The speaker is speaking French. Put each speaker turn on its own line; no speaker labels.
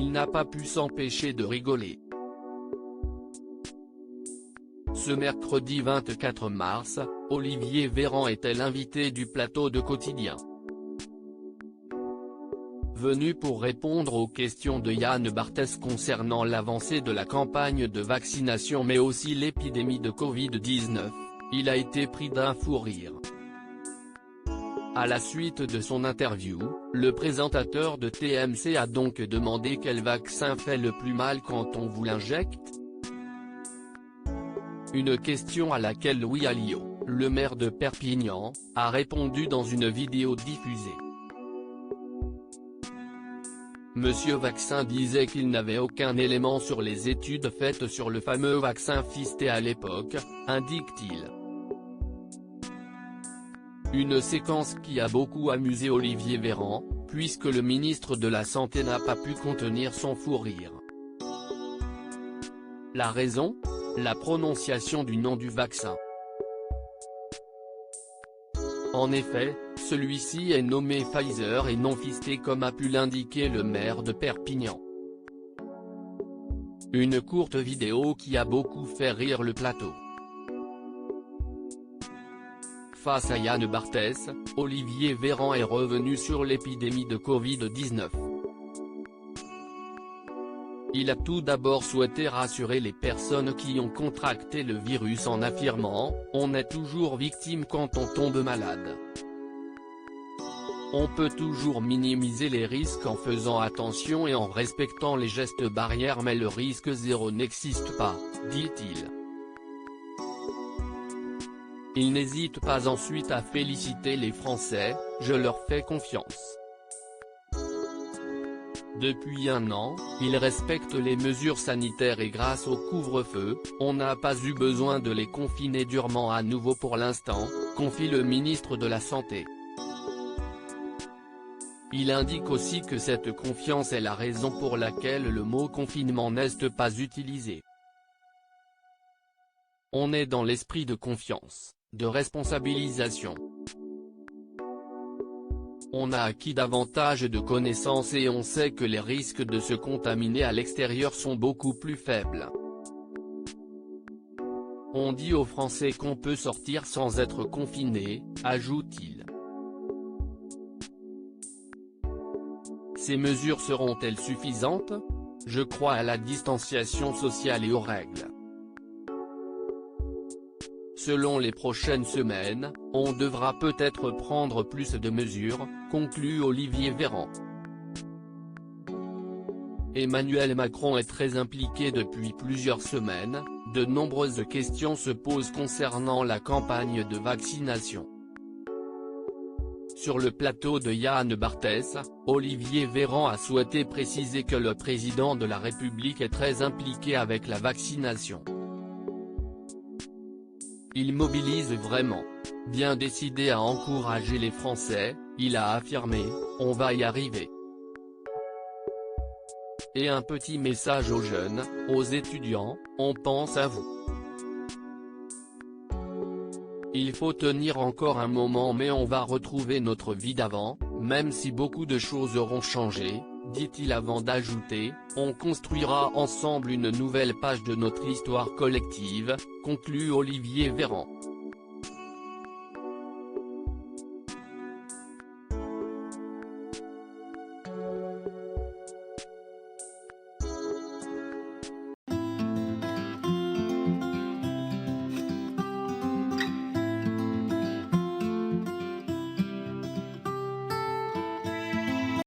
il n'a pas pu s'empêcher de rigoler. Ce mercredi 24 mars, Olivier Véran était l'invité du plateau de Quotidien. Venu pour répondre aux questions de Yann Barthès concernant l'avancée de la campagne de vaccination mais aussi l'épidémie de Covid-19, il a été pris d'un fou rire. À la suite de son interview, le présentateur de TMC a donc demandé quel vaccin fait le plus mal quand on vous l'injecte. Une question à laquelle Louis Alliot, le maire de Perpignan, a répondu dans une vidéo diffusée. Monsieur Vaccin disait qu'il n'avait aucun élément sur les études faites sur le fameux vaccin fisté à l'époque, indique-t-il. Une séquence qui a beaucoup amusé Olivier Véran, puisque le ministre de la Santé n'a pas pu contenir son fou rire. La raison ? La prononciation du nom du vaccin. En effet, celui-ci est nommé Pfizer et non fisté comme a pu l'indiquer le maire de Perpignan. Une courte vidéo qui a beaucoup fait rire le plateau. Face à Yann Barthès, Olivier Véran est revenu sur l'épidémie de Covid-19. Il a tout d'abord souhaité rassurer les personnes qui ont contracté le virus en affirmant « On est toujours victime quand on tombe malade. On peut toujours minimiser les risques en faisant attention et en respectant les gestes barrières mais le risque zéro n'existe pas », dit-il. Il n'hésite pas ensuite à féliciter les Français, « Je leur fais confiance. Depuis un an, ils respectent les mesures sanitaires et grâce au couvre-feu, on n'a pas eu besoin de les confiner durement à nouveau pour l'instant », confie le ministre de la Santé. Il indique aussi que cette confiance est la raison pour laquelle le mot confinement n'est pas utilisé. On est dans l'esprit de confiance, de responsabilisation. On a acquis davantage de connaissances et on sait que les risques de se contaminer à l'extérieur sont beaucoup plus faibles. On dit aux Français qu'on peut sortir sans être confiné, ajoute-t-il. Ces mesures seront-elles suffisantes ? Je crois à la distanciation sociale et aux règles. Selon les prochaines semaines, on devra peut-être prendre plus de mesures, conclut Olivier Véran. Emmanuel Macron est très impliqué depuis plusieurs semaines, de nombreuses questions se posent concernant la campagne de vaccination. Sur le plateau de Yann Barthès, Olivier Véran a souhaité préciser que le président de la République est très impliqué avec la vaccination. Il mobilise vraiment. Bien décidé à encourager les Français, il a affirmé « On va y arriver ». Et un petit message aux jeunes, aux étudiants, on pense à vous. Il faut tenir encore un moment mais on va retrouver notre vie d'avant, même si beaucoup de choses auront changé, dit-il avant d'ajouter « On construira ensemble une nouvelle page de notre histoire collective », conclut Olivier Véran.